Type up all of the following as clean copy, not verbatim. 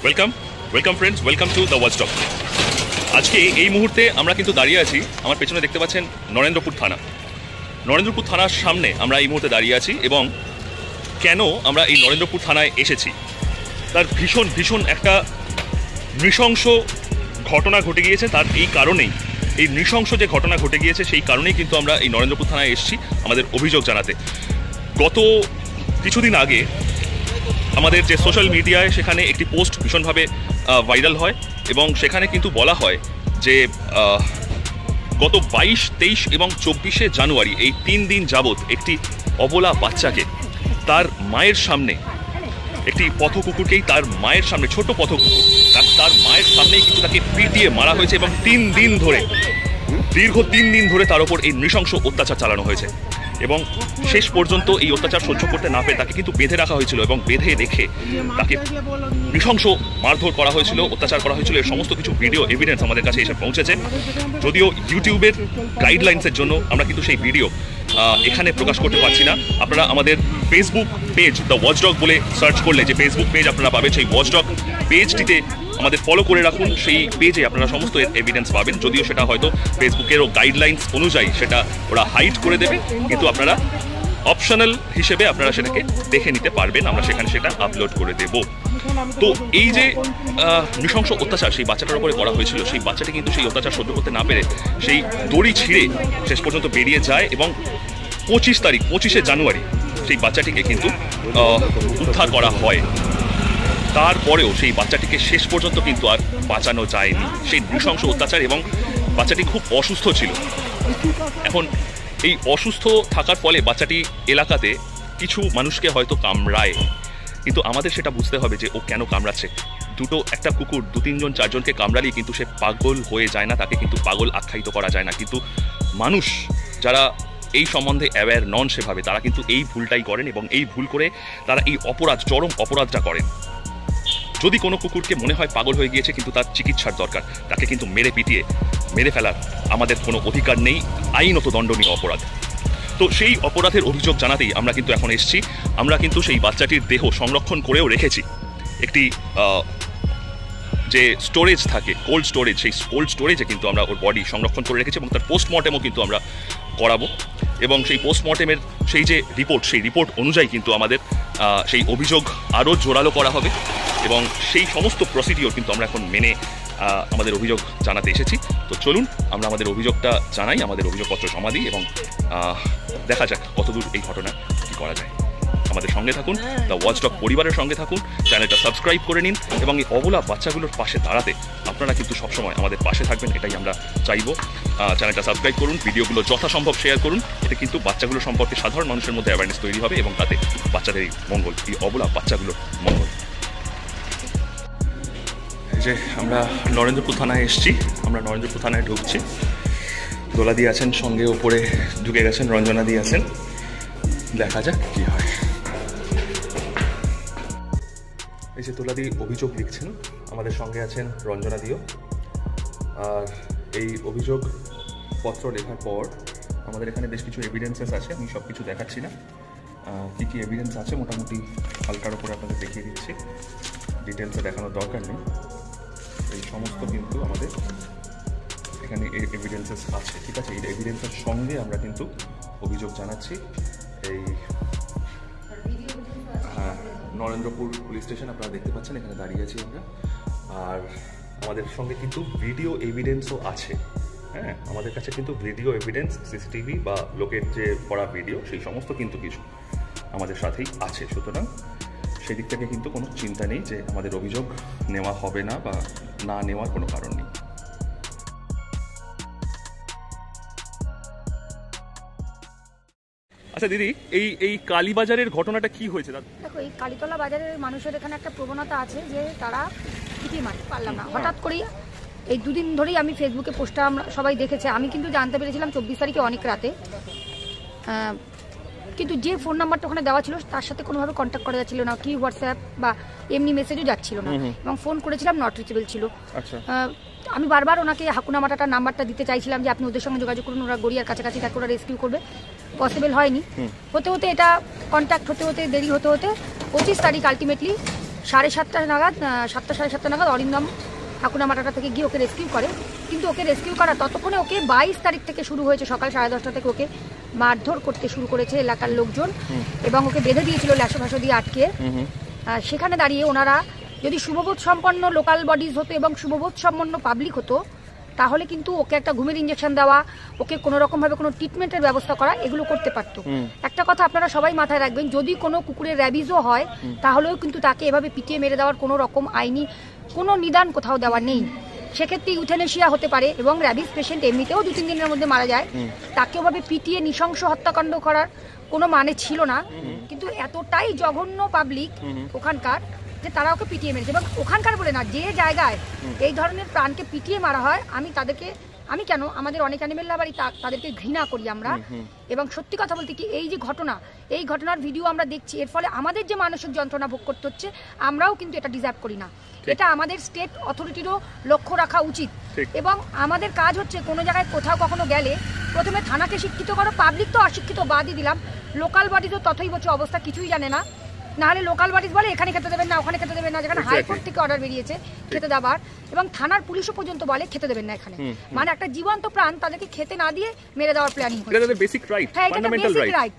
Welcome friends, welcome to the watchdog. আজকে এই মুহূর্তে আমরা কিন্তু দাঁড়িয়ে আছি, আমার পেছনে দেখতে পাচ্ছেন নরেন্দ্রপুর থানা। নরেন্দ্রপুর থানার সামনে আমরা এই মুহূর্তে দাঁড়িয়ে আছি এবং কেন আমরা এই নরেন্দ্রপুর থানায় এসেছি তার ভীষণ একটা নৃশংস ঘটনা ঘটে গিয়েছে। তার এই কারণেই, এই নৃশংস যে ঘটনা ঘটে গিয়েছে সেই কারণেই কিন্তু আমরা এই নরেন্দ্রপুর থানায় এসেছি আমাদের অভিযোগ জানাতে। গত কিছুদিন আগে আমাদের যে সোশ্যাল মিডিয়ায় সেখানে একটি পোস্ট ভীষণভাবে ভাইরাল হয় এবং সেখানে কিন্তু বলা হয় যে গত 22, 23 এবং 24শে জানুয়ারি এই 3 দিন যাবৎ একটি অবলা বাচ্চাকে তার মায়ের সামনে, একটি পথকুকুরকেই তার মায়ের সামনে, ছোট পথকুকুর তার মায়ের সামনেই কিন্তু তাকে পিটিয়ে মারা হয়েছে এবং দীর্ঘ 3 দিন ধরে তার উপর এই নৃশংস অত্যাচার চালানো হয়েছে। এবং শেষ পর্যন্ত এই অত্যাচার সহ্য করতে না পেরে তাকে কিন্তু বেঁধে রাখা হয়েছিল এবং বেঁধে রেখে তাকে নৃশংস মারধর করা হয়েছিল, অত্যাচার করা হয়েছিল। এর সমস্ত কিছু ভিডিও এভিডেন্স আমাদের কাছে এসে পৌঁছেছে। যদিও ইউটিউবের গাইডলাইন্সের জন্য আমরা কিন্তু সেই ভিডিও এখানে প্রকাশ করতে পারছি না। আপনারা আমাদের ফেসবুক পেজ দ্য ওয়াচডগ বলে সার্চ করলে যে ফেসবুক পেজ আপনারা পাবেন, সেই ওয়াচডগ পেজটিতে আমাদের ফলো করে রাখুন। সেই পেজে আপনারা সমস্ত এভিডেন্স পাবেন। যদিও সেটা হয়তো ফেসবুকেরও গাইডলাইন্স অনুযায়ী সেটা ওরা হাইড করে দেবে, কিন্তু আপনারা অপশনাল হিসেবে আপনারা সেটাকে দেখে নিতে পারবেন। আমরা সেখানে সেটা আপলোড করে দেব। তো এই যে নৃশংস অত্যাচার সেই বাচ্চাটার উপরে করা হয়েছিল, সেই বাচ্চাটি কিন্তু সেই অত্যাচার সহ্য করতে না পেরে সেই দড়ি ছিঁড়ে শেষ পর্যন্ত বেরিয়ে যায় এবং 25শে জানুয়ারি সেই বাচ্চাটিকে কিন্তু উদ্ধার করা হয়। তারপরেও সেই বাচ্চাটিকে শেষ পর্যন্ত কিন্তু আর বাঁচানো যায়নি সেই নৃশংস অত্যাচার, এবং বাচ্চাটি খুব অসুস্থ ছিল। এখন এই অসুস্থ থাকার ফলে বাচ্চাটি এলাকাতে কিছু মানুষকে হয়তো কামড়ায়, কিন্তু আমাদের সেটা বুঝতে হবে যে ও কেন কামড়াচ্ছে। একটা কুকুর 2-3 জন 4 জনকে কামড়ালেই কিন্তু সে পাগল হয়ে যায় না, তাকে কিন্তু পাগল আখ্যায়িত করা যায় না। কিন্তু মানুষ যারা এই সম্বন্ধে অ্যাওয়্যার নন সেভাবে, তারা কিন্তু এই ভুলটাই করেন এবং এই ভুল করে তারা এই চরম অপরাধটা করেন। যদি কোনো কুকুরকে মনে হয় পাগল হয়ে গিয়েছে কিন্তু তার চিকিৎসার দরকার, তাকে কিন্তু মেরে ফেলার আমাদের কোনো অধিকার নেই, আইনত দণ্ডনীয় অপরাধ। তো সেই অপরাধের অভিযোগ জানাতেই আমরা কিন্তু এখন এসেছি। আমরা কিন্তু সেই বাচ্চাটির দেহ সংরক্ষণ করেও রেখেছি একটি যে স্টোরেজ থাকে, কোল্ড স্টোরেজ, সেই কোল্ড স্টোরেজে কিন্তু আমরা ওর বডি সংরক্ষণ করে রেখেছি এবং তার পোস্টমর্টেমও কিন্তু আমরা করাবো। এবং সেই পোস্টমর্টেমের সেই যে রিপোর্ট, সেই রিপোর্ট অনুযায়ী কিন্তু আমাদের সেই অভিযোগ আরও জোরালো করা হবে এবং সেই সমস্ত প্রসিডিওর কিন্তু আমরা এখন মেনে আমাদের অভিযোগ জানাতে এসেছি। তো চলুন আমরা আমাদের অভিযোগটা জানাই, আমাদের অভিযোগপত্র জমা দিই এবং দেখা যাক কতদূর এই ঘটনা কী করা যায়। আমাদের সঙ্গে থাকুন, দ্য ওয়াচডগ পরিবারের সঙ্গে থাকুন, চ্যানেলটা সাবস্ক্রাইব করে নিন এবং এই অবলা বাচ্চাগুলোর পাশে দাঁড়াতে আপনারা কিন্তু সবসময় আমাদের পাশে থাকবেন, এটাই আমরা চাইব। চ্যানেলটা সাবস্ক্রাইব করুন, ভিডিওগুলো যথাসম্ভব শেয়ার করুন। এতে কিন্তু বাচ্চাগুলো সম্পর্কে সাধারণ মানুষের মধ্যে অ্যাওয়ারনেস তৈরি হবে এবং তাতে বাচ্চাদেরই মঙ্গল, এই অবলা বাচ্চাগুলোর মঙ্গল। এই যে আমরা নরেন্দ্রপুর থানায় এসেছি, আমরা নরেন্দ্রপুর থানায় ঢুকছি। দোলাদি আছেন সঙ্গে, ওপরে ঢুকে গেছেন রঞ্জনাদি আছেন, দেখা যাক কী হয়। এই যে দোলাদি অভিযোগ লিখছেন, আমাদের সঙ্গে আছেন রঞ্জনাদিও। আর এই অভিযোগ পত্র লেখার পর আমাদের এখানে বেশ কিছু এভিডেন্সেস আছে, আমি সব কিছু দেখাচ্ছি না। কী কী এভিডেন্স আছে মোটামুটি হালকার ওপরে আপনাদের দেখিয়ে দিচ্ছি, ডিটেলসে দেখানোর দরকার নেই। এই সমস্ত কিন্তু আমাদের এখানে এভিডেন্সেস আছে, ঠিক আছে। এই এভিডেন্সের সঙ্গে আমরা কিন্তু অভিযোগ জানাচ্ছি। এই নরেন্দ্রপুর পুলিশ স্টেশন আপনারা দেখতে পাচ্ছেন, এখানে দাঁড়িয়ে আছি আমরা। আর আমাদের সঙ্গে কিন্তু ভিডিও এভিডেন্সও আছে। হ্যাঁ, আমাদের কাছে কিন্তু ভিডিও এভিডেন্স, সিসিটিভি বা লোকের যে করা ভিডিও, সেই সমস্ত কিন্তু কিছু আমাদের সাথেই আছে। সুতরাং সেই দিক থেকে কিন্তু কোনো চিন্তা নেই যে আমাদের অভিযোগ নেওয়া হবে না বা না নেওয়ার কোনো কারণ নেই। আচ্ছা দিদি, এই কালীবাজারের ঘটনাটা কি হয়েছে? দেখো, এই কালীতলা বাজারের মানুষের এখানে একটা প্রবণতা আছে যে তারা কিটি মারতে পারলাম না। হঠাৎ করেই এই 2 দিন ধরেই আমি ফেসবুকে পোস্টটা আমরা সবাই দেখেছে, আমি কিন্তু জানতে পেরেছিলাম 24 তারিখে অনেক রাতে। কিন্তু যে ফোন নাম্বারটা ওখানে দেওয়া ছিল তার সাথে কোনোভাবে কন্ট্যাক্ট করা যাচ্ছিল না, কি হোয়াটসঅ্যাপ বা এমনি মেসেজও যাচ্ছিল না, এবং ফোন করেছিলাম নট রিচেবল ছিল। আমি বারবার ওনাকে হাকুনা মাটাটার নাম্বারটা দিতে চাইছিলাম যে আপনি ওদের সঙ্গে যোগাযোগ করুন, ওরা গড়িয়ার কাছাকাছি থাকে, ওরা রেস্কিউ করবে। পসিবল হয়নি। হতে হতে এটা কন্ট্যাক্ট হতে হতে দেরি হতে হতে 25 তারিখ আলটিমেটলি 7:30 নাগাদ 7টা 7:30 নাগাদ অরিন্দম হাকুনামাটা থেকে গিয়ে ওকে রেস্কিউ করে। কিন্তু ওকে রেস্কিউ করা ততক্ষণে ওকে 22 তারিখ থেকে শুরু হয়েছে, সকাল 10:30 থেকে ওকে মারধর করতে শুরু করেছে এলাকার লোকজন এবং ওকে বেঁধে দিয়েছিল ল্যাশো ফাঁসো দিয়ে আটকে। সেখানে দাঁড়িয়ে ওনারা যদি শুভবোধ সম্পন্ন লোকাল বডিজ হতো এবং শুভবোধ সম্পন্ন পাবলিক হতো, তাহলে কিন্তু ওকে একটা ঘুমের ইঞ্জেকশন দেওয়া, ওকে কোনো রকমভাবে কোনো ট্রিটমেন্টের ব্যবস্থা করা, এগুলো করতে পারতো। একটা কথা আপনারা সবাই মাথায় রাখবেন, যদি কোনো কুকুরের র্যাবিজও হয় তাহলেও কিন্তু তাকে এভাবে পিটিয়ে মেরে দেওয়ার কোনো রকম আইনি কোনো নিদান কোথাও দেওয়া নেই। সেক্ষেত্রে ইউথেনেশিয়া হতে পারে এবং র্যাবিজ পেশেন্ট এমনিতেও 2-3 দিনের মধ্যে মারা যায়। তাকে ওভাবে পিটিয়ে নৃশংস হত্যাকাণ্ড করার কোনো মানে ছিল না। কিন্তু এতটাই জঘন্য পাবলিক ওখানকার যে তারা ওকে পিটিয়ে মেরেছে। এবং ওখানকার বলে না, যে জায়গায় এই ধরনের প্রাণকে পিটিয়ে মারা হয়, আমি কেন, আমাদের অনেক অ্যানিমেল লাভারই তাদেরকে ঘৃণা করি আমরা। এবং সত্যি কথা বলতে কি, এই যে ঘটনা, এই ঘটনার ভিডিও আমরা দেখছি, এর ফলে আমাদের যে মানসিক যন্ত্রণা ভোগ করতে হচ্ছে, আমরাও কিন্তু এটা ডিজার্ভ করি না। এটা আমাদের স্টেট অথরিটিরও লক্ষ্য রাখা উচিত। এবং আমাদের কাজ হচ্ছে কোনো জায়গায় কোথাও কখনো গেলে প্রথমে থানাকে শিক্ষিত করো। পাবলিক তো অশিক্ষিত, বাদই দিলাম, লোকাল বডিজও ততই বছর অবস্থা, কিছুই জানে না। নাহলে লোকাল বডিজ বলে এখানে খেতে দেবেন না, ওখানে খেতে দেবেন না, যেখানে হাইকোর্ট থেকে অর্ডার বেরিয়েছে খেতে দেওয়ার, এবং থানার পুলিশও পর্যন্ত বলে খেতে দেবেন না এখানে। মানে একটা জীবন্ত প্রাণ তাদেরকে খেতে না দিয়ে মেরে দেওয়ার প্ল্যানিং হচ্ছে। এটা বেসিক রাইট, ফান্ডামেন্টাল রাইট।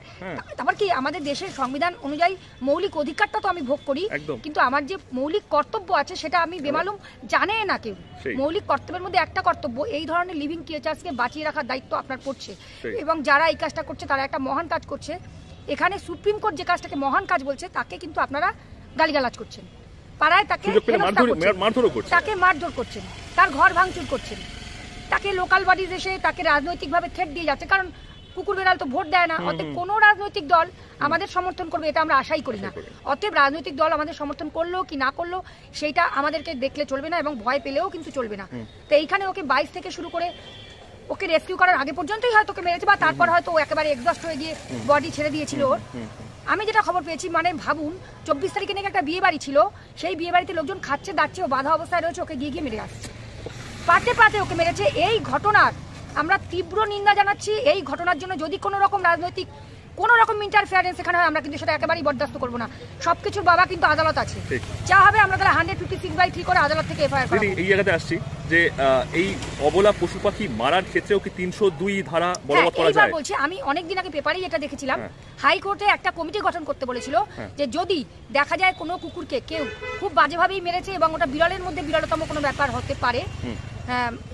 তারপর কি আমাদের দেশের সংবিধান অনুযায়ী মৌলিক অধিকারটা তো আমি ভোগ করি, কিন্তু আমার যে মৌলিক কর্তব্য আছে সেটা আমি বেমালুম জানে না কেউ। মৌলিক কর্তব্যের মধ্যে একটা কর্তব্য, এই ধরনের লিভিং ক্রিয়েচার্সকে বাঁচিয়ে রাখার দায়িত্ব আপনার পড়ছে। এবং যারা এই কাজটা করছে তারা একটা মহান কাজ করছে। এখানে সুপ্রিম কোর্ট যে কাজটাকে মহান কাজ বলছে, তাকে কিন্তু আপনারা গালিগালাজ করছেন, পাড়ায় তাকে মারধর করছেন, তার ঘর ভাঙচুর করছেন, তাকে লোকাল বডিজ এসে তাকে রাজনৈতিকভাবে থ্রেট দিয়ে যাচ্ছে। কারণ কুকুর বেড়াল তো ভোট দেয় না, অতএব কোনো রাজনৈতিক দল আমাদের সমর্থন করবে এটা আমরা আশাই করি না। অতএব রাজনৈতিক দল আমাদের সমর্থন করলো কি না করলো সেইটা আমাদেরকে দেখলে চলবে না, এবং ভয় পেলেও কিন্তু চলবে না। তো এইখানে ওকে 22 থেকে শুরু করে ওকে রেস্কিউ করার আগে পর্যন্তই হয়তো ওকে মেরেছে, বা তারপর হয়তো ও একেবারে এক্সস্ট হয়ে গিয়ে বডি ছেড়ে দিয়েছিল ওর। আমি যেটা খবর পেয়েছি, মানে ভাবুন 24 তারিখে নাকি একটা বিয়ে বাড়ি ছিল, সেই বিয়ে বাড়িতে লোকজন খাচ্ছে দাচ্ছে, ও বাধা অবস্থায় রয়েছে, ওকে গিয়ে মেরে আসছে, পাতে ওকে মেরেছে। এই ঘটনার আমরা তীব্র নিন্দা জানাচ্ছি। এই ঘটনার জন্য যদি কোনো রকম রাজনৈতিক কোনো রকম ইন্টারফেয়ারেন্স এখানে হয়, আমরা কিন্তু সেটা একেবারেই বরদাস্ত করবো না। সবকিছুর বাবা কিন্তু আদালত আছে, যা হবে আমরা তাহলে 156/3 করে আদালত থেকে এফআইআর করব। এই জায়গাতে আসছি যে এই অবলা পশু পাখি মারার ক্ষেত্রেও কি 302 ধারা বলবৎ করা যায়? বলছি, আমি অনেকদিন আগে পেপারেই এটা দেখেছিলাম, হাইকোর্টে একটা কমিটি গঠন করতে বলেছিল যে যদি দেখা যায় কোনো কুকুরকে কেউ খুব বাজেভাবেই মেরেছে এবং ওটা বিরলের মধ্যে বিরলতম কোনো ব্যাপার হতে পারে,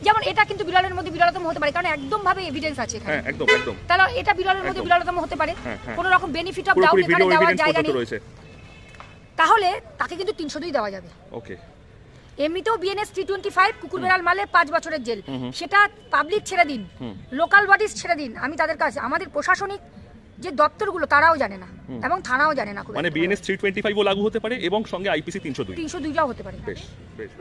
যেমন এটা কিন্তু বিরলের মধ্যে বিরলতম হতে পারে, কারণ একদম ভাবে এভিডেন্স আছে এখানে, একদম তাহলে এটা বিরলের মধ্যে বিরলতম হতে পারে, কোনো রকম বেনিফিট অফ ডাউট এখানে দেওয়ার জায়গা নেই, তাহলে তাকে কিন্তু 302 দেওয়া যাবে। ওকে, এমনিতেও বিএনএস 325 কুকুর বেড়াল মারলে 5 বছরের জেল, সেটা পাবলিক ছেড়ে দিন, লোকাল বডিজ ছেড়ে দিন, আমি তাদের কাছে আমাদের প্রশাসনিক যে দপ্তরগুলো তারাও জানে না এবং থানাও জানে না। মানে বিএনএস 325 ও লাগু হতে পারে এবং সঙ্গে আইপিসি 302টাও হতে পারে।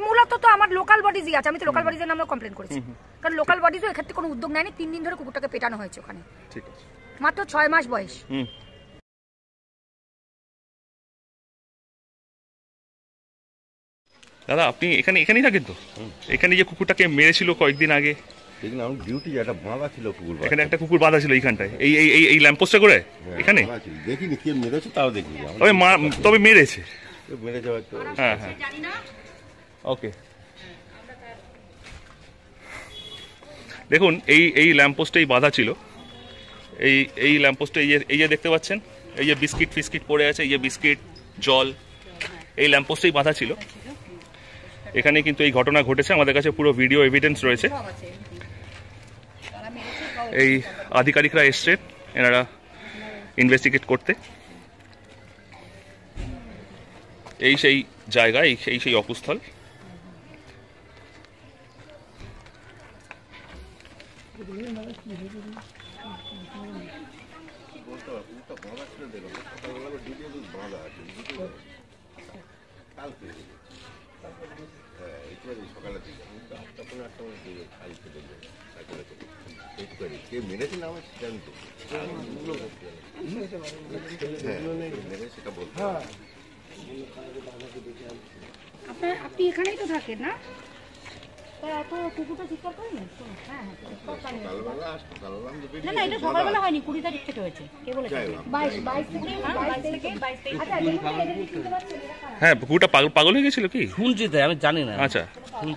মূলত তো আমার লোকাল বডিজই আছে, আমি তো লোকাল বডিজের নামে কমপ্লেন করেছি, কারণ লোকাল বডিজও এক্ষেত্রে কোনো উদ্যোগ নেয়নি। 3 দিন ধরে কুকুরটাকে পেটানো হয়েছে ওখানে, ঠিক আছে, মাত্র 6 মাস বয়স। দাদা আপনি এখানেই থাকেন তো? এখানে যে কুকুরটাকে মেরেছিল কয়েকদিন আগে, ডিউটি একটা বাঁধা ছিল কুকুর, এখানে একটা কুকুর বাঁধা ছিল এইখানটায়, এই ল্যাম্পপোস্টে করে এখানে দেখিনি কে মেরেছে, তাও দেখিনি, তবে মেরেছে হয়তো। হ্যাঁ, ওকে, দেখুন এই ল্যাম্পপোস্টেই বাঁধা ছিল, এই ল্যাম্পপোস্টে এই যে দেখতে পাচ্ছেন, এই যে বিস্কিট ফিস্কিট পড়ে আছে, এই যে বিস্কিট জল, এই ল্যাম্পপোস্টেই বাঁধা ছিল। এখানে কিন্তু এই ঘটনা ঘটেছে, আমাদের কাছে পুরো ভিডিও এভিডেন্স রয়েছে। এই আধিকারিকরা এসছেন এনারা ইনভেস্টিগেট করতে। এই সেই জায়গা, এই সেই অকুস্থল। আপনি এখানেই তো থাকেন না? এত কুকুরটা চিৎকার করে না? হ্যাঁ সকালবেলা না না, এটা সকালবেলা হয়নি, 20 তারিখ থেকে হয়েছে। কে বলেছে? 22 থেকে। আচ্ছা, দেখুন এদের কি শুনতে পাচ্ছেন? হ্যাঁ, কুকুরটা পাগল হয়ে গেছিল কি? শুনছি তো, আমি জানি না। আচ্ছা,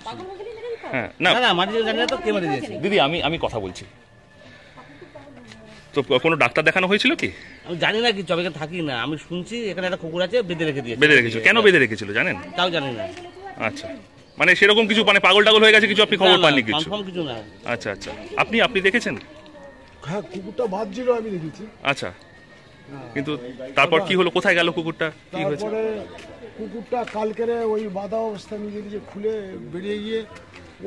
পাগল হয়ে গেলে মেরে দিতে হবে? হ্যাঁ, না না না, মারি জানি না তো, কে মারি দিয়েছে দিদি, আমি কথা বলছি। তো কোনো ডাক্তার দেখানো হয়েছিল কি? আমি জানি না, কি চবেকে থাকি না, আমি শুনছি এখানে একটা কুকুর আছে, বেঁধে রেখে দিয়েছে। বেঁধে রেখেছিল? কেন বেঁধে রেখেছিল জানেন? তাও জানি না। আচ্ছা, মানে সেরকম কিছু, মানে পাগল টাগল হয়ে গেছে কিছু, আপনি খবর পাননি কিছু? কনফার্ম কিছু না। আচ্ছা আচ্ছা, আপনি দেখেছেন? হ্যাঁ, কুকুরটা ভাবছিল, আমি দেখেছি। আচ্ছা, কিন্তু তারপর কি হলো, কোথায় গেল কুকুরটা, কি হয়েছে? তারপরে কুকুরটা কালকের ওই বাধা অবস্থা নিজে নিজে খুলে বেরিয়ে গিয়ে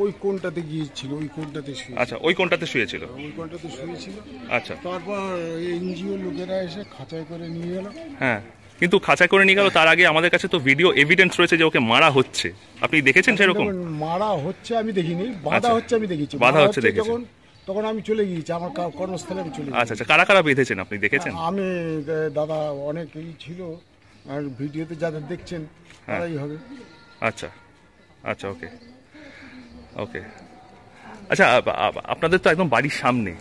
ওই কোণটাতে গিয়েছিল, ওই কোণটাতে শুয়ে, আচ্ছা, ওই কোনটাতে শুয়েছিল? ওই কোণটাতে শুয়েছিল। আচ্ছা, তারপর এনজিও লোকেরা এসে খাঁচায় করে নিয়ে গেল। হ্যাঁ, কিন্তু খাঁচায় করে নিয়ে গেল, তার আগে আমাদের কাছে তো ভিডিও এভিডেন্স রয়েছে যে ওকে মারা হচ্ছে। আপনি দেখেছেন সেরকম? যখন মারা হচ্ছে আমি দেখিনি, বাধা আচ্ছা। হচ্ছে আমি দেখেছি। বাধা হচ্ছে দেখেছেন। যখন, তখন আমি চলে গিয়েছি আমার কর্মস্থলে, আমি চলে গিয়েছি। আচ্ছা আচ্ছা, কারা কারা বেঁধেছেন আপনি দেখেছেন? আমি দাদা অনেকেই ছিল, আর ভিডিওতে যাদের দেখছেন তারাই হবে। আচ্ছা আচ্ছা, ওকে ওকে। আচ্ছা, আপনাদের তো একদম বাড়ির সামনে,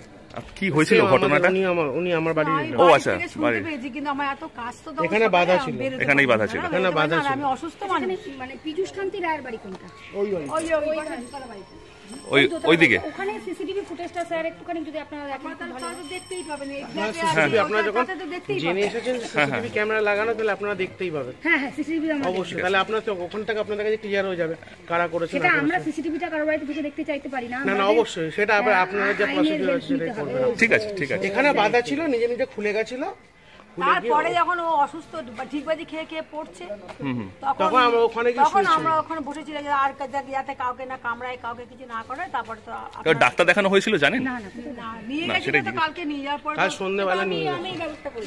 কি হয়েছিল ঘটনাটা? উনি আমার বাড়ি। ও আচ্ছা, বাড়ি কিন্তু আমার এত কাজ তো এখানে বাধা ছিল, এখানেই বাধা ছিল। এখানে বাধা ছিল। আমি অসুস্থ মানুষ, মানে পীযূষ কান্তি রায়ের বাড়ি কোনটা? ওই বাড়ি। ওই দোতলা বাড়িতে। ওইদিকে ওখানে সিসিটিভি ফুটেজটা স্যার একটুখানি যদি আপনারা দেখেন তাহলে দেখতেই পাবেন। আপনারা যখন জেনে এসেছেন সিসিটিভি ক্যামেরা লাগানো, তাহলে আপনারা দেখতেই পাবেন। হ্যাঁ হ্যাঁ, সিসিটিভি আমরা অবশ্যই, তাহলে আপনার তো ওখান থেকে আপনাদের কাছে ক্লিয়ার হয়ে যাবে কারা করেছে সেটা না আমরা করেছে। সিসিটিভিটা কারো বাড়িতে ঢুকে দেখতে চাইতে পারি না। না না, অবশ্যই সেটা আবার আপনারা যে প্রসিডিউর আছে সেটাই করবেন। ঠিক আছে ঠিক আছে। এখানে বাধা ছিল, নিজে নিজে খুলে গেছিল। তারপরে যখন ও অসুস্থ ঠিকবাজি খেয়ে খেয়ে পড়ছে, তখন আমরা ওখানে গিয়ে তখন আমরা ওখানে বসেছিলাম যে আর যাতে কাউকে না কামড়ায়, কাউকে কিছু না করে। তারপরে তো তো ডাক্তার দেখানো হয়েছিল জানেন? না, নিয়ে না, গেছিল সেটাই তো, কালকে নিয়ে যাওয়ার পর কাল সন্ধ্যেবেলা নিয়ে গেছে। আমি ব্যবস্থা করি।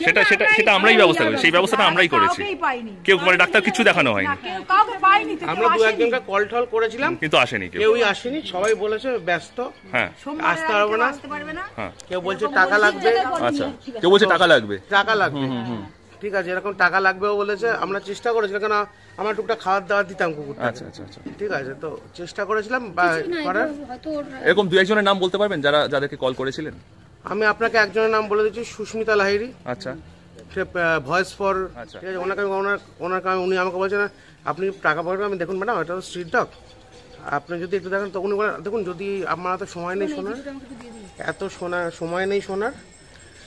সেটা আমরাই ব্যবস্থা করি, সেই ব্যবস্থাটা আমরাই করেছি। কাউকেই পাইনি, কেউ মানে ডাক্তার কিছু দেখানো হয়নি, না, কেউ কাউকে পাইনি তো, আমরা কেউ দু আসেনি। একজনকে কল টল করেছিলাম, কিন্তু আসেনি কেউ। কেউই আসেনি, সবাই বলেছে ব্যস্ত, হ্যাঁ সোমবারের আসতে আগে পারবো কেউ না। আসতে পারবে না। হ্যাঁ, কেউ বলছে টাকা লাগবে। আচ্ছা, কেউ বলছে টাকা লাগবে। টাকা লাগবে, ঠিক আছে, এরকম টাকা লাগবেও বলেছে। আমরা চেষ্টা করেছিলাম, কেন আমরা টুকটা খাবার দাবার দিতাম কুকুরটা। আচ্ছা আচ্ছা আচ্ছা, ঠিক আছে, তো চেষ্টা করেছিলাম করার। হয়তো এরকম দু একজনের নাম বলতে পারবেন যাদেরকে কল করেছিলেন? আমি আপনাকে একজনের নাম বলে দিচ্ছি, সুস্মিতা লাহিড়ী, আচ্ছা ভয়েস ফর। আচ্ছা। ঠিক আছে, ওনাকে উনি আমাকে বলছেন আপনি টাকা পাঠাবেন। আমি দেখুন ম্যাডাম, এটা তো স্ট্রিট ডগ, আপনি যদি একটু দেখেন। তখন দেখুন, যদি আমার তো সময় নেই শোনার, সময় নেই শোনার,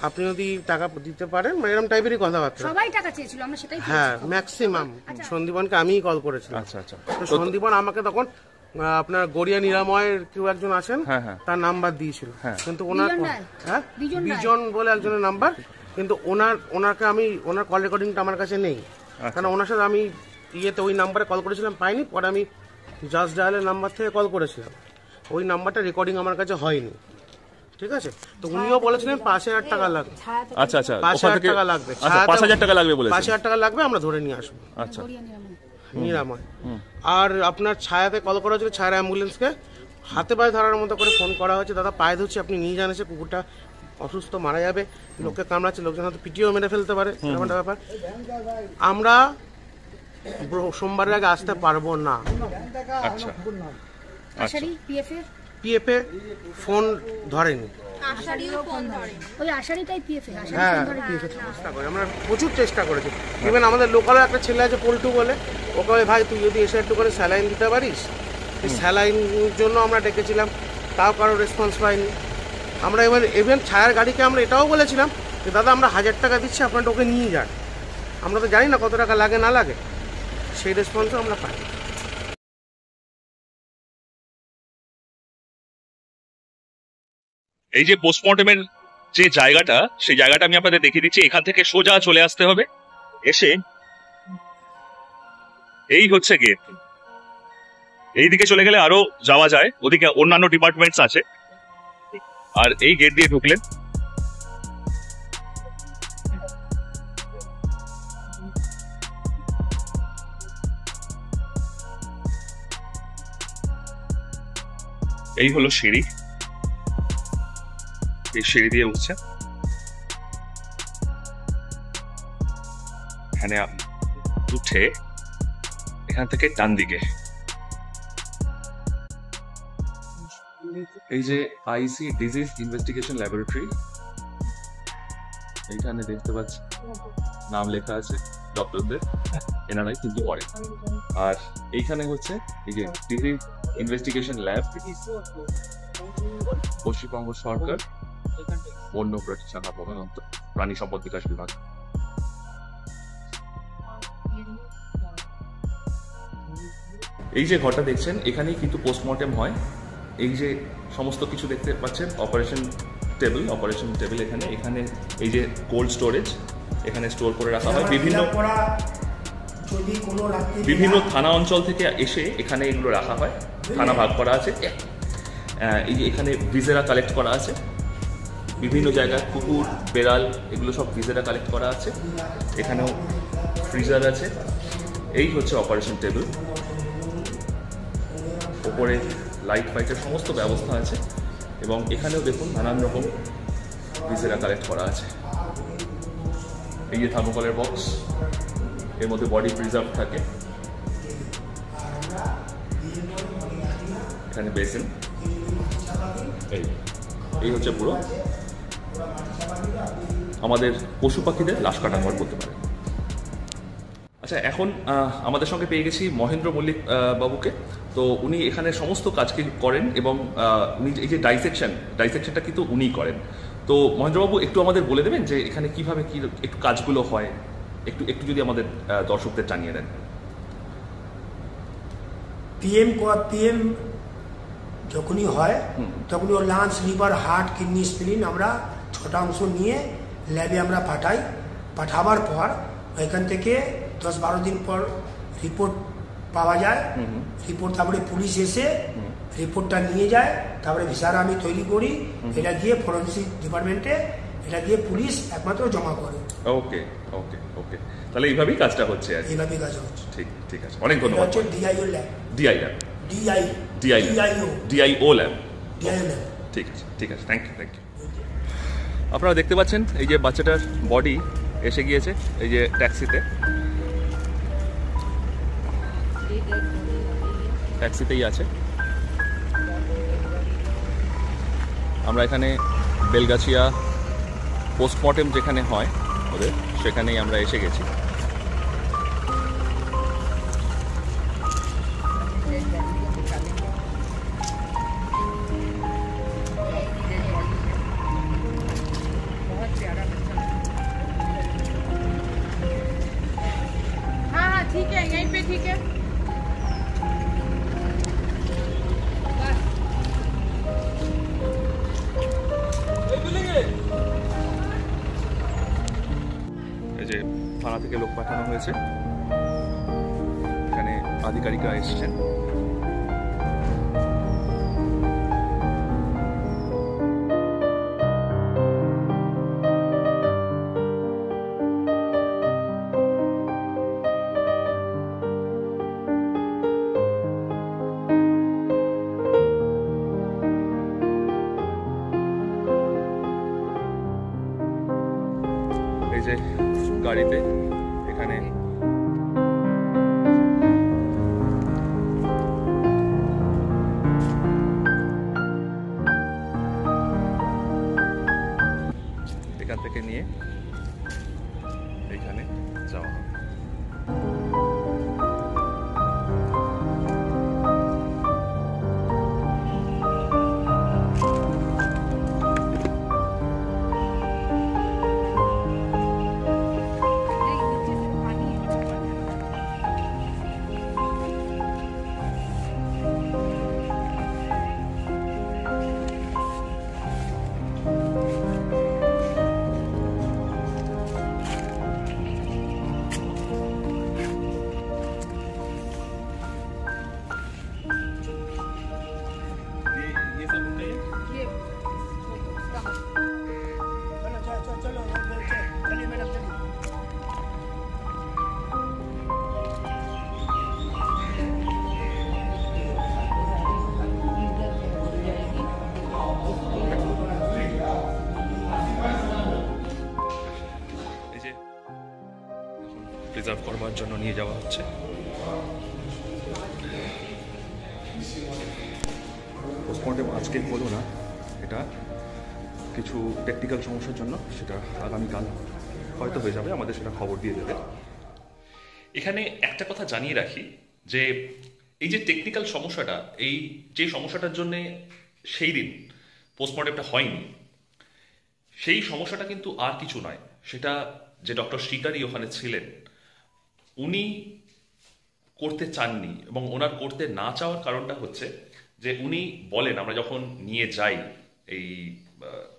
আপনি যদি টাকা দিতে পারেন, মানে এরকম টাইপেরই কথাবার্তা। সবাই টাকা চেয়েছিল, আমরা সেটাই হ্যাঁ, ম্যাক্সিমাম সন্দীপনকে আমিই কল করেছিলাম। আচ্ছা আচ্ছা, তো সন্দীপন আমাকে তখন আপনার গড়িয়া নিরাময়ের কেউ একজন আছেন, হ্যাঁ, হ্যাঁ। তার নাম্বার দিয়েছিল। হ্যাঁ। কিন্তু ওনার, বিজন রায়? হ্যাঁ, বিজন রায়? বিজন বলে একজনের নাম্বার, কিন্তু ওনাকে আমি, ওনার কল রেকর্ডিংটা আমার কাছে নেই। কারণ ওনার সাথে আমি ইয়েতে ওই নাম্বারে কল করেছিলাম, পাইনি। পরে আমি জাস্ট ডায়ালের নাম্বার থেকে কল করেছিলাম, ওই নাম্বারটা রেকর্ডিং আমার কাছে হয়নি। ঠিক আছে, তো উনিও বলেছিলেন 5,000 টাকা লাগবে। আচ্ছা আচ্ছা, 5,000 টাকা লাগবে। আচ্ছা, 5,000 টাকা লাগবে বলেছেন? 5,000 টাকা লাগবে, আমরা ধরে নিয়ে আসবো। আচ্ছা, নিরাময়। আর আপনার ছায়াতে কল করা হয়েছিল, ছায়ার অ্যাম্বুলেন্সকে হাতে পায়ে ধরার মতো করে ফোন করা হয়েছে, দাদা পায়ে ধরছি, আপনি নিয়ে যান, এসে কুকুরটা অসুস্থ, মারা যাবে, লোককে কামড়াচ্ছে, লোকজন হয়তো পিটিও মেরে ফেলতে পারে, এরকম একটা ব্যাপার। আমরা সোমবারের আগে আসতে পারবো না। আচ্ছা আশারি পিএফএ ফোন ধরেনি। ওই আশারিটাই পিএফ এ হ্যাঁ, চেষ্টা করে, আমরা প্রচুর চেষ্টা করেছি। ইভেন আমাদের লোকালও একটা ছেলে আছে পল্টু বলে, ওকে বলে ভাই তুই যদি এসে একটু করে স্যালাইন দিতে পারিস, এই স্যালাইনের জন্য আমরা ডেকেছিলাম, তাও কারো রেসপন্স পাইনি। আমরা ইভেন ছায়ার গাড়িকে আমরা এটাও বলেছিলাম যে দাদা আমরা 1,000 টাকা দিচ্ছি, আপনার ওকে নিয়ে যান, আমরা তো জানি না কত টাকা লাগে না লাগে, সেই রেসপন্সও আমরা পাই। এই যে পোস্টমর্টমের যে জায়গাটা, সেই জায়গাটা আমি আপনাদের দেখিয়ে দিচ্ছি। এখান থেকে সোজা চলে আসতে হবে, এসে এই হচ্ছে গেট, এই দিকে চলে গেলে আরো যাওয়া যায়, ওদিকে অন্যান্য ডিপার্টমেন্টস আছে। আর এই গেট দিয়ে ঢুকলেন এই হলো সিঁড়ি, এই সিঁড়ি দিয়ে উঠছে। এখানে উঠে এখান থেকে ডান দিকে এই যে আইসি ডিজিজ ইনভেস্টিগেশন ল্যাবরেটরি, এইখানে দেখতে পাচ্ছি নাম লেখা আছে ডক্টরদের, এনারাই কিন্তু পড়ে। আর এইখানে হচ্ছে এই যে ডিজিজ ইনভেস্টিগেশন ল্যাব, পশ্চিমবঙ্গ সরকার বন্য প্রাণী শাখা প্রধানত প্রাণী সম্পদ বিকাশ বিভাগ। এই যে ঘরটা দেখছেন এখানেই কিন্তু পোস্টমর্টেম হয়। এই যে সমস্ত কিছু দেখতে পাচ্ছেন অপারেশন টেবিল এখানে এই যে কোল্ড স্টোরেজ, এখানে স্টোর করে রাখা হয়। বিভিন্ন থানা অঞ্চল থেকে এসে এখানে এগুলো রাখা হয়, থানা ভাগ করা আছে। এই যে এখানে ভিজেরা কালেক্ট করা আছে, বিভিন্ন জায়গায় কুকুর বেড়াল এগুলো সব ভিজেরা কালেক্ট করা আছে। এখানেও ফ্রিজার আছে। এই হচ্ছে অপারেশন টেবিল, ওপরে লাইট ফাইটের সমস্ত ব্যবস্থা আছে এবং এখানেও দেখুন নানান রকম ভিজেরা কালেক্ট করা আছে। এই যে থার্মোকলের বক্স, এর মধ্যে বডি প্রিজার্ভ থাকে। এখানে বেসিন, এই হচ্ছে পুরো আমাদের পশু পাখিদের লাশ কাটা ঘর করতে পারে। আচ্ছা, এখন আমাদের সঙ্গে পেয়ে গেছি মহেন্দ্র মল্লিক বাবুকে। তো উনি এখানে সমস্ত কাজকে করেন এবং উনি এই যে ডাইসেকশনটা কিন্তু উনিই করেন। তো মহেন্দ্রবাবু একটু আমাদের বলে দেবেন যে এখানে কিভাবে কি একটু কাজগুলো হয়, একটু যদি আমাদের দর্শকদের জানিয়ে দেন। পিএম যখনই হয় তখনই ওর lungs, liver, heart, kidney, spleen আমরা 6টা অংশ নিয়ে ল্যাবে আমরা পাঠাবার পর এখান থেকে 10-12 দিন পর রিপোর্ট পাওয়া যায়। রিপোর্ট তারপরে পুলিশ এসে রিপোর্টটা নিয়ে যায়, তারপরে ভিসারা আমি তৈরি করি, এটা গিয়ে ফরেন্সিক ডিপার্টমেন্টে এটা গিয়ে পুলিশ একমাত্র জমা করে। ওকে ওকে ওকে, তাহলে এইভাবেই কাজটা হচ্ছে আর এইভাবেই কাজ হচ্ছে। ঠিক আছে, অনেক ধন্যবাদ। DIO lab, DIO lab. ঠিক আছে, থ্যাংক ইউ। আপনারা দেখতে পাচ্ছেন এই যে বাচ্চাটার বডি এসে গিয়েছে এই যে ট্যাক্সিতেই আছে। আমরা এখানে বেলগাছিয়া পোস্টমর্টেম যেখানে হয় ওদের, সেখানেই আমরা এসে গেছি। हाँ ठीक है, यहीं पे ठीक है। এই যে থানা থেকে লোক পাঠানো হয়েছে, এখানে আধিকারিকরা এসেছেন। এই যে গাড়িতে এখানে এখান থেকে নিয়ে এইখানে যাওয়া হবে। প্রিজার্ভ করবার জন্য নিয়ে যাওয়া হচ্ছে। পোস্টমর্টেম আজকে হলো না, এটা কিছু টেকনিক্যাল সমস্যার জন্য সেটা আগামীকাল হয়তো হয়ে যাবে, আমাদের সেটা খবর দিয়ে দেবে। এখানে একটা কথা জানিয়ে রাখি যে এই যে টেকনিক্যাল সমস্যাটা, এই যে সমস্যাটার জন্যে সেই দিন পোস্টমর্টেমটা হয়নি, সেই সমস্যাটা কিন্তু আর কিছু নয়। সেটা যে ডক্টর শিকারি ওখানে ছিলেন, উনি করতে চাননি, এবং ওনার করতে না চাওয়ার কারণটা হচ্ছে যে উনি বলেন, আমরা যখন নিয়ে যাই এই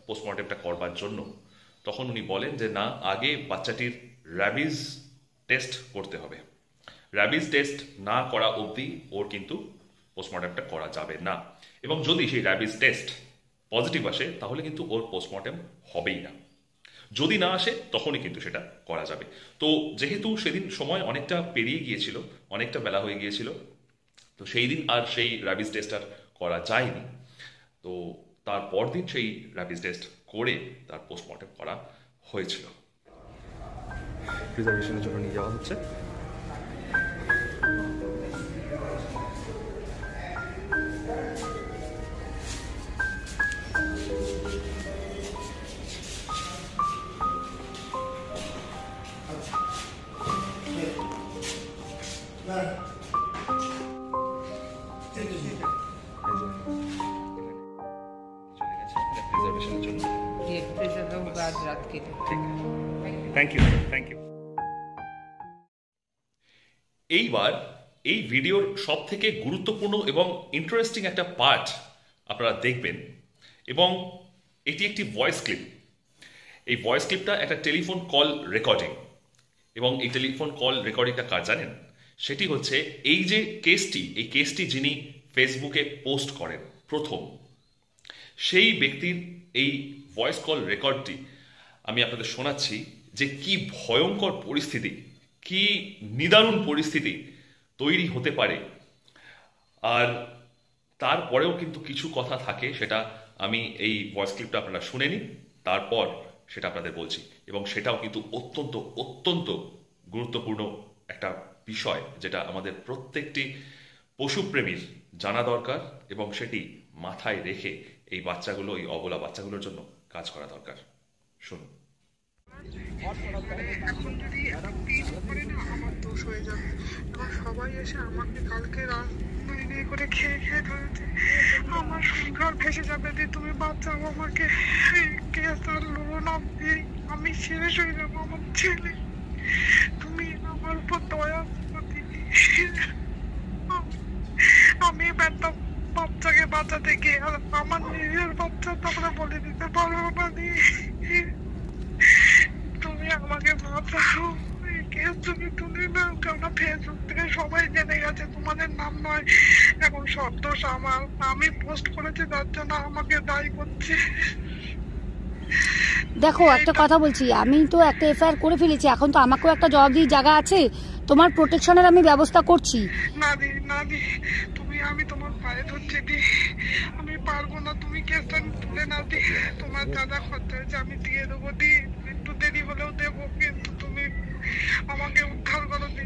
পোস্টমর্টেমটা করবার জন্য, তখন উনি বলেন যে না, আগে বাচ্চাটির র্যাবিজ টেস্ট করতে হবে, র্যাবিজ টেস্ট না করা অবধি ওর কিন্তু পোস্টমর্টেমটা করা যাবে না, এবং যদি সেই র্যাবিজ টেস্ট পজিটিভ আসে তাহলে কিন্তু ওর পোস্টমর্টেম হবেই না, যদি না আসে তখনই কিন্তু সেটা করা যাবে। তো যেহেতু সেদিন সময় অনেকটা পেরিয়ে গিয়েছিল, অনেকটা বেলা হয়ে গিয়েছিল, তো সেই দিন আর সেই র্যাবিজ টেস্ট আর করা যায়নি। তো তারপর দিন সেই র্যাবিজ টেস্ট করে তার পোস্টমর্টেম করা হয়েছিল। প্রিজার্ভেশনের জন্য নিয়ে যাওয়া হচ্ছে। Thank you. এইবার এই ভিডিওর সব থেকে গুরুত্বপূর্ণ এবং ইন্টারেস্টিং একটা পার্ট আপনারা দেখবেন, এবং এটি একটি ভয়েস ক্লিপ। এই ভয়েস ক্লিপটা একটা টেলিফোন কল রেকর্ডিং, এবং এই টেলিফোন কল রেকর্ডিংটা কার জানেন? সেটি হচ্ছে এই যে কেসটি, এই কেসটি যিনি ফেসবুকে পোস্ট করেন প্রথম, সেই ব্যক্তির এই ভয়েস কল রেকর্ডটি আমি আপনাদের শোনাচ্ছি, যে কি ভয়ঙ্কর পরিস্থিতি, কি নিদারুণ পরিস্থিতি তৈরি হতে পারে। আর তারপরেও কিন্তু কিছু কথা থাকে, সেটা আমি এই ভয়েস ক্লিপটা আপনারা শুনে নিন, তারপর সেটা আপনাদের বলছি। এবং সেটাও কিন্তু অত্যন্ত অত্যন্ত গুরুত্বপূর্ণ একটা বিষয়, যেটা আমাদের প্রত্যেকটি পশুপ্রেমীর জানা দরকার, এবং সেটি মাথায় রেখে এই বাচ্চাগুলো, এই অবলা বাচ্চাগুলোর জন্য কাজ করা দরকার। শুনুন। এখন যদি পিস করে না, আমার দোষ হয়ে যাবে, এবং সবাই এসে আমাকে কালকে রাত করে খেয়ে খেয়ে ধরেছে, আমার সংসার ভেসে যাবে। যে তুমি বাঁচাও আমাকে, কেস আর লড়ো না, আমি শেষ হয়ে যাবো। আমার ছেলে, তুমি আমার উপর দয়া দিদি। আমি ব্যর্থ বাচ্চাকে বাঁচাতে গিয়ে আমার নিজের বাচ্চা তোমরা বলে দিতে পারো না। তুমি আমাকে বাঁচাও, তুমি তুলে নাও, কারণ ফেসবুক থেকে সবাই জেনে গেছে তোমাদের নাম নয়, এখন সব দোষ আমার। আমি পোস্ট করেছি তার জন্য আমাকে দায়ী করছে। দেখো, একটা কথা বলছি, আমি তো একটা এফআইআর করে ফেলেছি, এখন তো আমাকেও একটা জবাবদিহির জায়গা আছে, তোমার প্রোটেকশনের আমি ব্যবস্থা করছি। না দি, না দি, তুমি, আমি তোমার পায়ে ধরছি দি, আমি পারবো না, তুমি কেসটা তুলে না দি, তোমার যা যা খরচা হয়েছে আমি দিয়ে দেবো দি, একটু দেরি হলেও দেবো, কিন্তু তুমি আমাকে উদ্ধার করো দি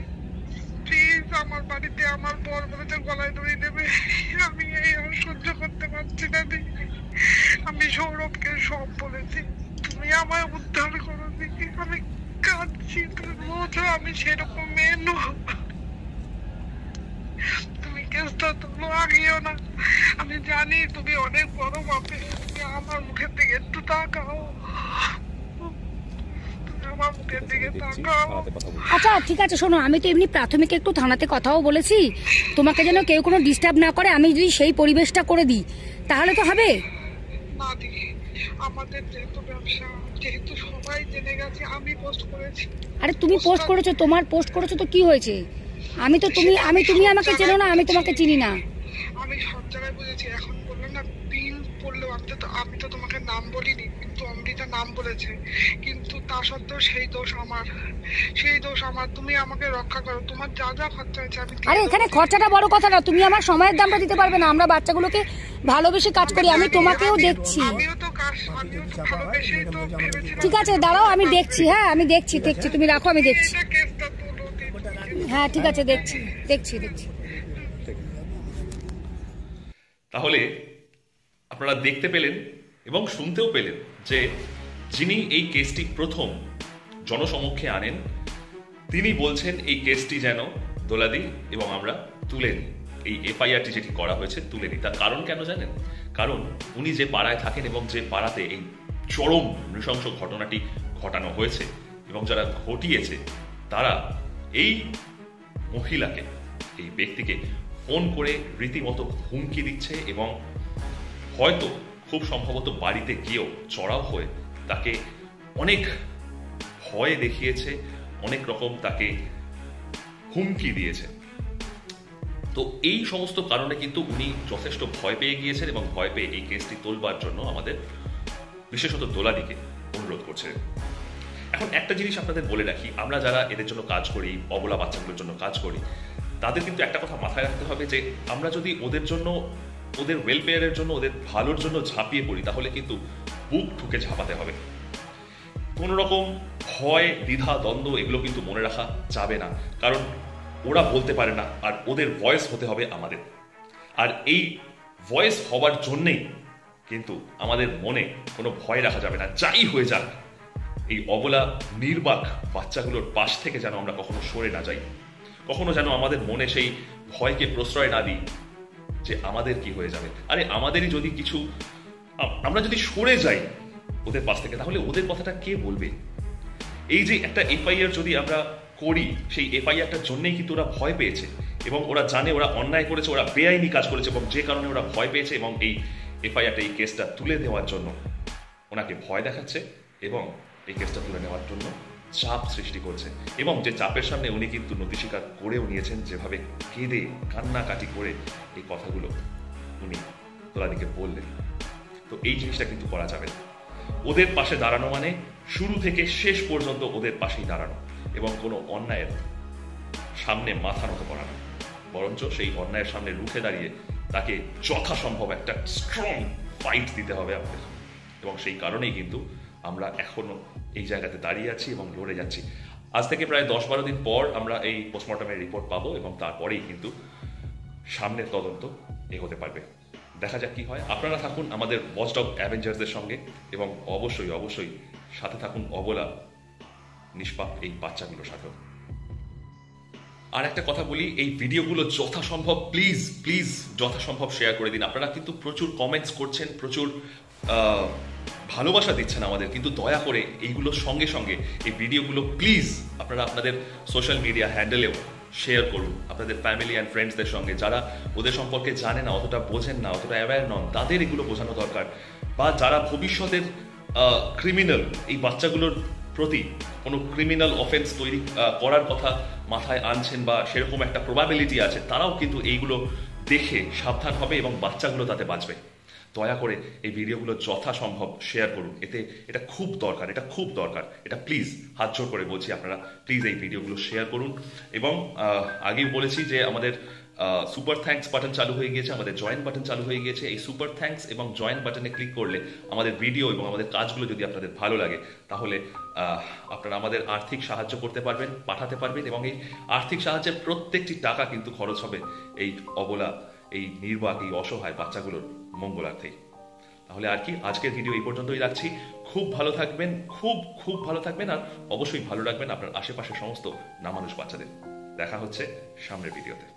প্লিজ। আমার বাড়িতে আমার বর বলেছে গলায় দড়ি দেবে, আমি এই আর সহ্য করতে পারছি না দি। আমি সৌরভকে সব বলেছি, তুমি আমায় উদ্ধার করো দি। আমি কাঁদছি, তুমি বোঝো আমি সেরকম মেয়ে নই। তুমি কেসটা তুলো, আগিও না। আমি জানি তুমি অনেক বড় মাপে, তুমি আমার মুখের দিকে একটু তাকাও, আমার মুখের দিকে তাকাও। আচ্ছা ঠিক আছে, শোনো, আমি তো এমনি প্রাথমিক একটু থানাতে কথাও বলেছি, তোমাকে যেন কেউ কোনো ডিস্টার্ব না করে, আমি যদি সেই পরিবেশটা করে দিই তাহলে তো হবে না দি। আমাদের যেহেতু ব্যবসা, যেহেতু সবাই জেনে গেছে আমি পোস্ট করেছি। আরে তুমি পোস্ট করেছো, তোমার পোস্ট করেছো তো কি হয়েছে? আমি তো তুমি আমাকে চেনো না, আমি তোমাকে চিনি না। আমি সব জায়গায় বুঝেছি, এখন বললো না পিন পড়লেও আমি তো তোমাকে নাম বলিনি, কিন্তু অমৃতা নাম বলেছে, কিন্তু তা সত্ত্বেও সেই দোষ আমার। তুমি আমাকে রক্ষা করো, তোমার যা যা খরচা হয়েছে আমি। আরে এখানে খরচাটা বড় কথা না, তুমি আমার সময়ের দামটা দিতে পারবে না, আমরা বাচ্চাগুলোকে ভালোবেসে কাজ করি, আমি তোমাকেও দেখছি। আমিও তো ভালোবেসেই তো ভেবেছিলাম। ঠিক আছে দাঁড়াও, আমি দেখছি, হ্যাঁ আমি দেখছি, তুমি রাখো, আমি দেখছি। হ্যাঁ ঠিক আছে, দেখছি। তাহলে আপনারা দেখতে পেলেন এবং শুনতেও পেলেন যে যিনি এই কেসটি প্রথম জনসমক্ষে আনেন তিনি বলছেন এই কেসটি যেন দোলাদি এবং আমরা তুলে নিই, এই এফআইআরটি যেটি করা হয়েছে তুলে নিই। তার কারণ কেন জানেন? কারণ উনি যে পাড়ায় থাকেন এবং যে পাড়াতে এই চরম নৃশংস ঘটনাটি ঘটানো হয়েছে এবং যারা ঘটিয়েছে তারা এই মহিলাকে, এই ব্যক্তিকে ফোন করে রীতিমতো হুমকি দিচ্ছে এবং হয়তো খুব সম্ভবত বাড়িতে গিয়েও চড়াও হয়ে তাকে অনেক ভয় দেখিয়েছে, অনেক রকম তাকে হুমকি দিয়েছে। তো এই সমস্ত কারণে কিন্তু উনি যথেষ্ট ভয় পেয়ে গিয়েছেন এবং ভয় পেয়ে এই কেসটি তোলবার জন্য আমাদের বিশেষত দোলাদিকে অনুরোধ করছেন। এখন একটা জিনিস আপনাদের বলে রাখি, আমরা যারা এদের জন্য কাজ করি, অবলা বাচ্চাগুলোর জন্য কাজ করি, তাদের কিন্তু একটা কথা মাথায় রাখতে হবে যে আমরা যদি ওদের জন্য, ওদের ওয়েলফেয়ারের জন্য, ওদের ভালোর জন্য ঝাঁপিয়ে পড়ি তাহলে কিন্তু বুক ঠুকে ঝাঁপাতে হবে। কোনো রকম ভয়, দ্বিধা, দ্বন্দ্ব এগুলো কিন্তু মনে রাখা যাবে না, কারণ ওরা বলতে পারে না আর ওদের ভয়েস হতে হবে আমাদের। আর এই ভয়েস হওয়ার জন্যেই কিন্তু আমাদের মনে কোনো ভয় রাখা যাবে না। যাই হয়ে যাক, এই অবলা নির্বাক বাচ্চাগুলোর পাশ থেকে যেন আমরা কখনো সরে না যাই, কখনো যেন আমাদের মনে সেই ভয়কে প্রশ্রয় না দিই যে আমাদের কি হয়ে যাবে। আরে আমাদেরই যদি কিছু, আমরা যদি সরে যাই ওদের পাশ থেকে, তাহলে ওদের কথাটা কে বলবে? এই যে একটা এফআইআর যদি আমরা করি, সেই এফআইআরটার জন্যই কিন্তু ওরা ভয় পেয়েছে এবং ওরা জানে ওরা অন্যায় করেছে, ওরা বেআইনি কাজ করেছে এবং যে কারণে ওরা ভয় পেয়েছে এবং এই এফআইআরটা, এই কেসটা তুলে দেওয়ার জন্য ওনাকে ভয় দেখাচ্ছে এবং এই কেসটা তুলে নেওয়ার জন্য চাপ সৃষ্টি করছে। এবং যে চাপের সামনে উনি কিন্তু নথি স্বীকার করেও নিয়েছেন, যেভাবে কেঁদে কান্নাকাটি করে এই কথাগুলো উনি দোলাদিকে বললেন। তো এই জিনিসটা কিন্তু করা যাবে না। ওদের পাশে দাঁড়ানো মানে শুরু থেকে শেষ পর্যন্ত ওদের পাশেই দাঁড়ানো এবং কোনো অন্যায়ের সামনে মাথা নত করা না, বরঞ্চ সেই অন্যায়ের সামনে রুখে দাঁড়িয়ে তাকে যথাসম্ভব একটা স্ট্রং ফাইট দিতে হবে আমাদের। এবং সেই কারণেই কিন্তু আমরা এখনো এই জায়গাতে দাঁড়িয়ে আছি এবং লড়ে যাচ্ছি। আজ থেকে প্রায় 10-12 দিন পর আমরা এই পোস্টমর্টমের রিপোর্ট পাবো এবং তারপরেই কিন্তু সামনের তদন্ত এগোতে পারবে। দেখা যাক কি হয়। আপনারা থাকুন আমাদের ওয়াচডগ অ্যাভেঞ্জার্সদের সঙ্গে এবং অবশ্যই অবশ্যই সাথে থাকুন অবলা নিষ্পাপ এই বাচ্চাগুলোর সাথেও। আর একটা কথা বলি, এই ভিডিওগুলো যথাসম্ভব প্লিজ প্লিজ যথাসম্ভব শেয়ার করে দিন। আপনারা কিন্তু প্রচুর কমেন্টস করছেন, প্রচুর ভালোবাসা দিচ্ছেন আমাদের, কিন্তু দয়া করে এইগুলোর সঙ্গে সঙ্গে এই ভিডিওগুলো প্লিজ আপনারা আপনাদের সোশ্যাল মিডিয়া হ্যান্ডেলেও শেয়ার করুন আপনাদের ফ্যামিলি অ্যান্ড ফ্রেন্ডসদের সঙ্গে, যারা ওদের সম্পর্কে জানে না, অতটা বোঝেন না, অতটা অ্যাওয়্যার নন, তাদের এগুলো বোঝানো দরকার। বা যারা ভবিষ্যতের ক্রিমিনাল, এই বাচ্চাগুলোর প্রতি কোনো ক্রিমিনাল অফেন্স তৈরি করার কথা মাথায় আনছেন বা সেরকম একটা প্রবাবিলিটি আছে, তারাও কিন্তু এইগুলো দেখে সাবধান হবে এবং বাচ্চাগুলো তাতে বাঁচবে। দয়া করে এই ভিডিওগুলো যথাসম্ভব শেয়ার করুন, এটা খুব দরকার, এটা খুব দরকার, এটা প্লিজ হাত জোর করে বলছি আপনারা প্লিজ এই ভিডিওগুলো শেয়ার করুন। এবং আগেই বলেছি যে আমাদের সুপার থ্যাঙ্কস বাটন চালু হয়ে গিয়েছে, আমাদের জয়েন বাটন চালু হয়ে গিয়েছে। এই সুপার থ্যাঙ্কস এবং জয়েন বাটনে ক্লিক করলে আমাদের ভিডিও এবং আমাদের কাজগুলো যদি আপনাদের ভালো লাগে তাহলে আপনারা আমাদের আর্থিক সাহায্য করতে পারবেন, পাঠাতে পারবেন এবং এই আর্থিক সাহায্যের প্রত্যেকটি টাকা কিন্তু খরচ হবে এই অবলা, এই নির্বাক, এই অসহায় বাচ্চাগুলোর মঙ্গলার্থেই। তাহলে আর কি, আজকের ভিডিও এই পর্যন্তই রাখছি। খুব ভালো থাকবেন, খুব খুব ভালো থাকবেন, আর অবশ্যই ভালো রাখবেন আপনার আশেপাশের সমস্ত নামানুষ বাচ্চাদের। দেখা হচ্ছে সামনের ভিডিওতে।